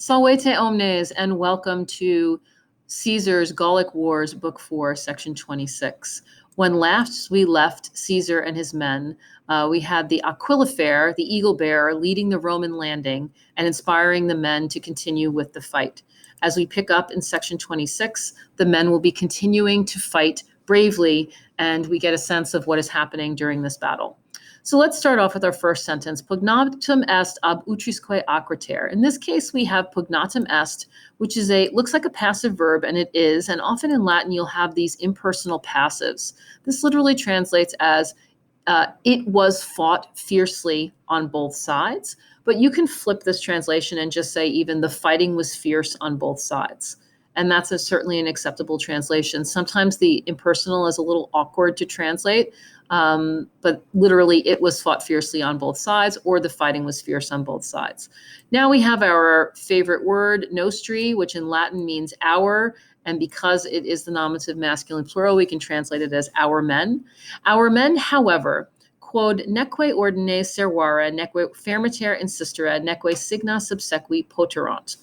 Salvete omnes, and welcome to Caesar's Gallic Wars, Book 4, Section 26. When last we left Caesar and his men, we had the Aquilifer, the eagle bearer, leading the Roman landing and inspiring the men to continue with the fight. As we pick up in Section 26, the men will be continuing to fight bravely, and we get a sense of what is happening during this battle. So let's start off with our first sentence. Pugnatum est ab utrisque acrater. In this case, we have pugnatum est, which is looks like a passive verb, and it is. And often in Latin, you'll have these impersonal passives. This literally translates as it was fought fiercely on both sides. But you can flip this translation and just say even the fighting was fierce on both sides. And that's certainly an acceptable translation. Sometimes the impersonal is a little awkward to translate, but literally it was fought fiercely on both sides, or the fighting was fierce on both sides. Now we have our favorite word, nostri, which in Latin means our, and because it is the nominative masculine plural, we can translate it as our men. Our men, however, quod neque ordine servare, neque fermiter insistere, neque signa subsequi poterant.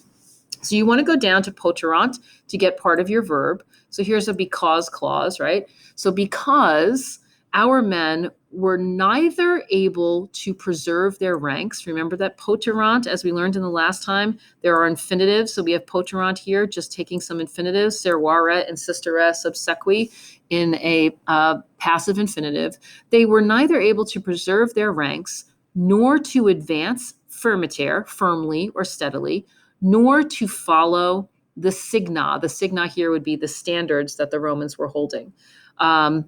So you want to go down to poterant to get part of your verb. So here's a because clause, right? So because our men were neither able to preserve their ranks. Remember that poterant, as we learned in the last time, there are infinitives. So we have poterant here, just taking some infinitives, servare, insistere, subsequi, in a passive infinitive. They were neither able to preserve their ranks, nor to advance firmiter, firmly or steadily, nor to follow the signa. The signa here would be the standards that the Romans were holding. And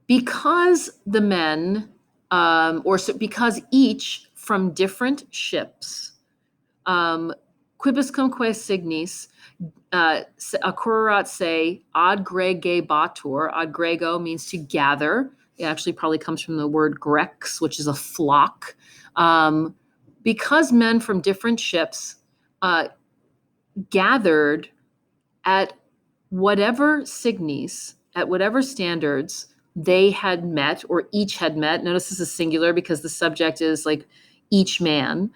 because the men, because each from different ships, quibuscumque signis, accurrat se ad gregebatur. Ad grego means to gather. It actually probably comes from the word grex, which is a flock. Because men from different ships gathered at whatever signis, at whatever standards they had met, or each had met. Notice this is singular because the subject is like each man,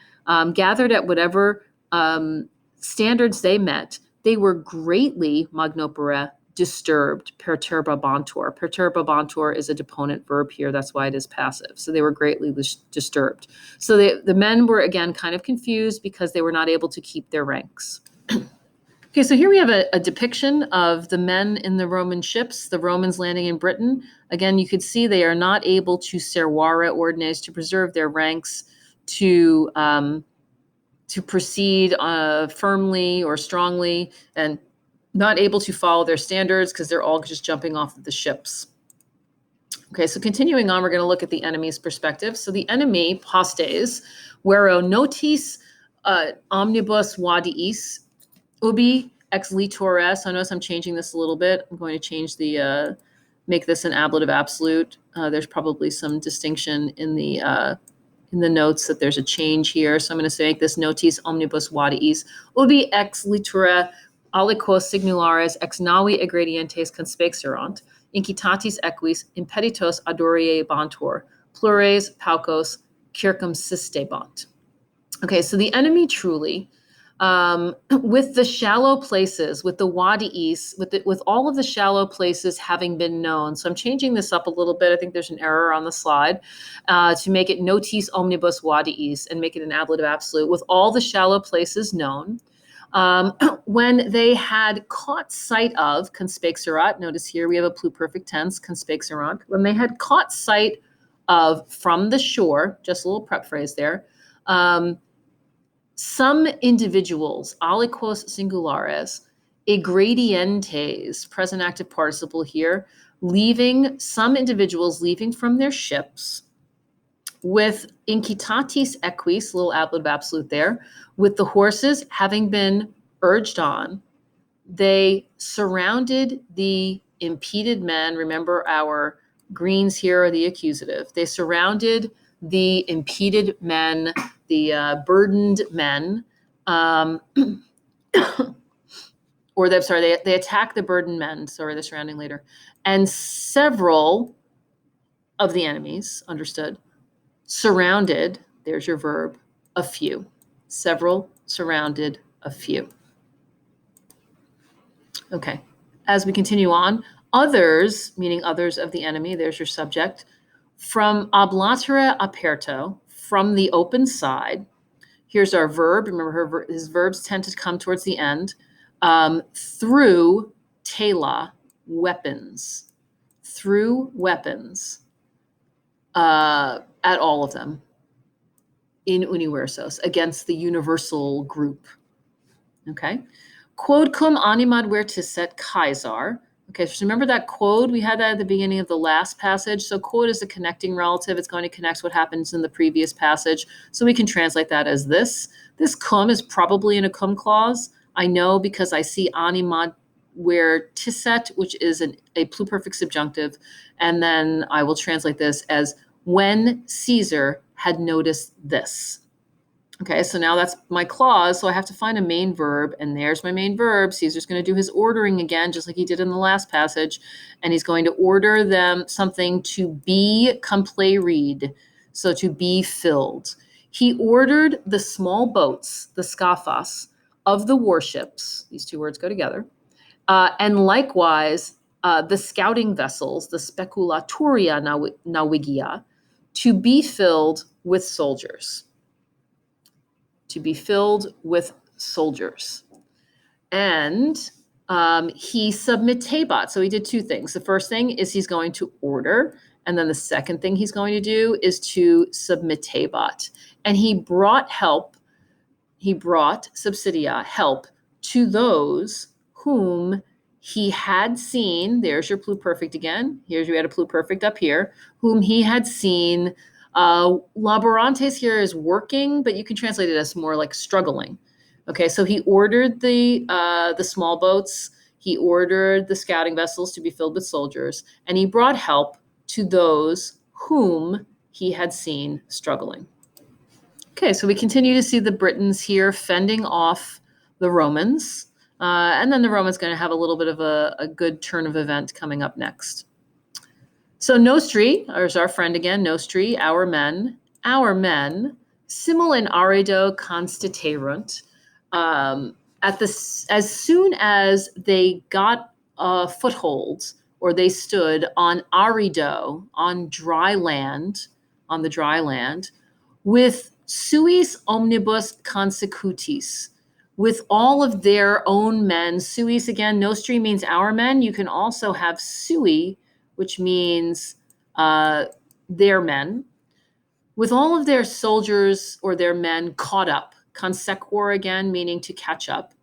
gathered at whatever standards they met. They were greatly, magnopera, disturbed, perturbabantur. Perturbabantur is a deponent verb here. That's why it is passive. So they were greatly disturbed. So the men were, again, kind of confused because they were not able to keep their ranks. Okay, so here we have a depiction of the men in the Roman ships, the Romans landing in Britain. Again, you could see they are not able to servare ordines, to preserve their ranks, to proceed firmly or strongly, and not able to follow their standards because they're all just jumping off of the ships. Okay, so continuing on, we're going to look at the enemy's perspective. So the enemy, hostes, vero notis omnibus vadiis, ubi ex litores. I notice I'm changing this a little bit. I'm going to change make this an ablative absolute. There's probably some distinction in the notes that there's a change here. So I'm going to make this notis omnibus vadiis, ubi ex litere aliquos signulares ex navi egredientes conspexerant, incitatis equis impeditos adorie bantur, plures paucos circumsistebant. Okay, so the enemy truly, with the shallow places, with the wadiis, with all of the shallow places having been known. So I'm changing this up a little bit. I think there's an error on the slide to make it notis omnibus vadiis and make it an ablative absolute. With all the shallow places known, when they had caught sight of conspexerat, notice here we have a pluperfect tense, conspexerant. When they had caught sight of from the shore, just a little prep phrase there, some individuals, aliquos singulares, egredientes, present active participle here, some individuals leaving from their ships with incitatis equis, little ablative absolute there, with the horses having been urged on. They surrounded the impeded men. Remember, our greens here are the accusative. They surrounded the impeded men, the burdened men, they attack the burdened men, the surrounding later. And several of the enemies, understood, surrounded, there's your verb, a few. Several surrounded a few. Okay. As we continue on, others, meaning others of the enemy, there's your subject, from oblatere aperto, from the open side. Here's our verb. Remember, his verbs tend to come towards the end. Through tela, weapons. Through weapons. At all of them. In universos, against the universal group. Okay. Quod cum animad vertiset Caesar. Okay, so remember that quod? We had that at the beginning of the last passage. So quod is a connecting relative. It's going to connect what happens in the previous passage. So we can translate that as this. This cum is probably in a cum clause. I know because I see animad vertiset, which is a pluperfect subjunctive. And then I will translate this as when Caesar had noticed this. Okay, so now that's my clause, so I have to find a main verb, and there's my main verb. Caesar's going to do his ordering again, just like he did in the last passage, and he's going to order them something to be compleried, so to be filled. He ordered the small boats, the scaphas, of the warships, these two words go together, and likewise the scouting vessels, the speculatoria navigia, to be filled with soldiers. To be filled with soldiers. And he submitebat. So he did two things. The first thing is he's going to order. And then the second thing he's going to do is to submitebat. And he brought help. He brought subsidia, help, to those whom he had seen. There's your pluperfect again. Here's, we had a pluperfect up here. Whom he had seen. Laborantes here is working, but you can translate it as more like struggling. Okay, so he ordered the small boats, he ordered the scouting vessels to be filled with soldiers, and he brought help to those whom he had seen struggling. Okay, so we continue to see the Britons here fending off the Romans, and then the Romans going to have a little bit of a good turn of event coming up next. So Nostri, there's our friend again, Nostri, our men, simul in arido constituerunt. As soon as they got a foothold, or they stood on arido, on dry land, on the dry land, with suis omnibus consecutis, with all of their own men. Suis, again, Nostri means our men. You can also have sui, which means their men, with all of their soldiers or their men caught up. Consequor, again, meaning to catch up.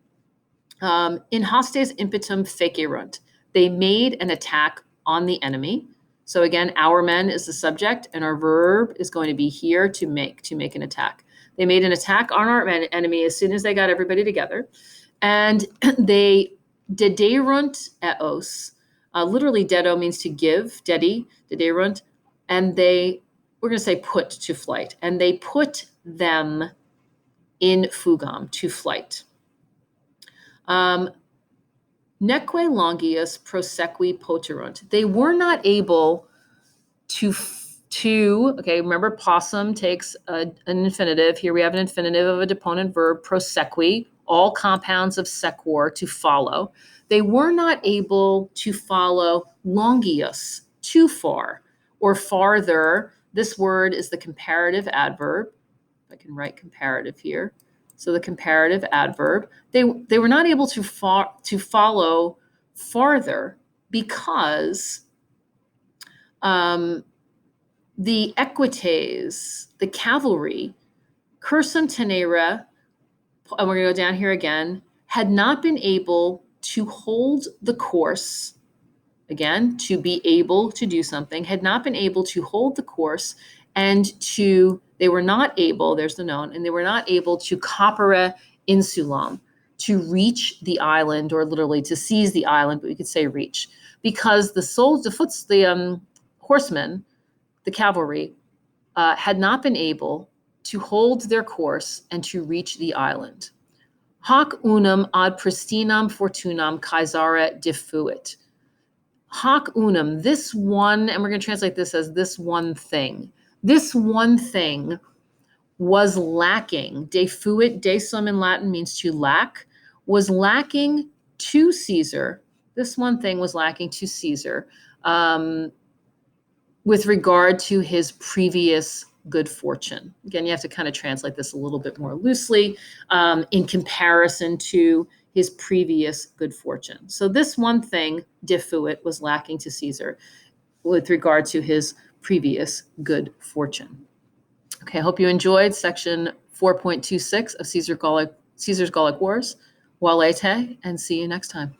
In hostes impetum fecerunt. They made an attack on the enemy. So again, our men is the subject, and our verb is going to be here to make an attack. They made an attack on our enemy as soon as they got everybody together. And they dederunt eos. Literally, dedo means to give, dederunt, and we're going to say put to flight, and they put them in fugam, to flight. Neque longius prosequi poterunt. They were not able to, okay, remember possum takes an infinitive. Here we have an infinitive of a deponent verb, prosequi, all compounds of sequor, to follow. They were not able to follow longius, too far, or farther. This word is the comparative adverb. If I can write comparative here. So the comparative adverb. They were not able to follow farther because the equites, the cavalry, cursum tenere, and we're going to go down here again, had not been able to hold the course, again, to be able to do something, had not been able to hold the course, and they were not able, there's the noun, and they were not able to capere insulam, to reach the island, or literally to seize the island, but we could say reach, because the horsemen, the cavalry, had not been able to hold their course and to reach the island. Hoc unum ad pristinam fortunam Caesare defuit. Hoc unum, this one, and we're going to translate this as this one thing. This one thing was lacking. Defuit, de sum in Latin means to lack, was lacking to Caesar. This one thing was lacking to Caesar with regard to his previous good fortune. Again, you have to kind of translate this a little bit more loosely in comparison to his previous good fortune. So this one thing, defuit, was lacking to Caesar with regard to his previous good fortune. Okay, I hope you enjoyed section 4.26 of Caesar's Gallic Wars. Walete, and see you next time.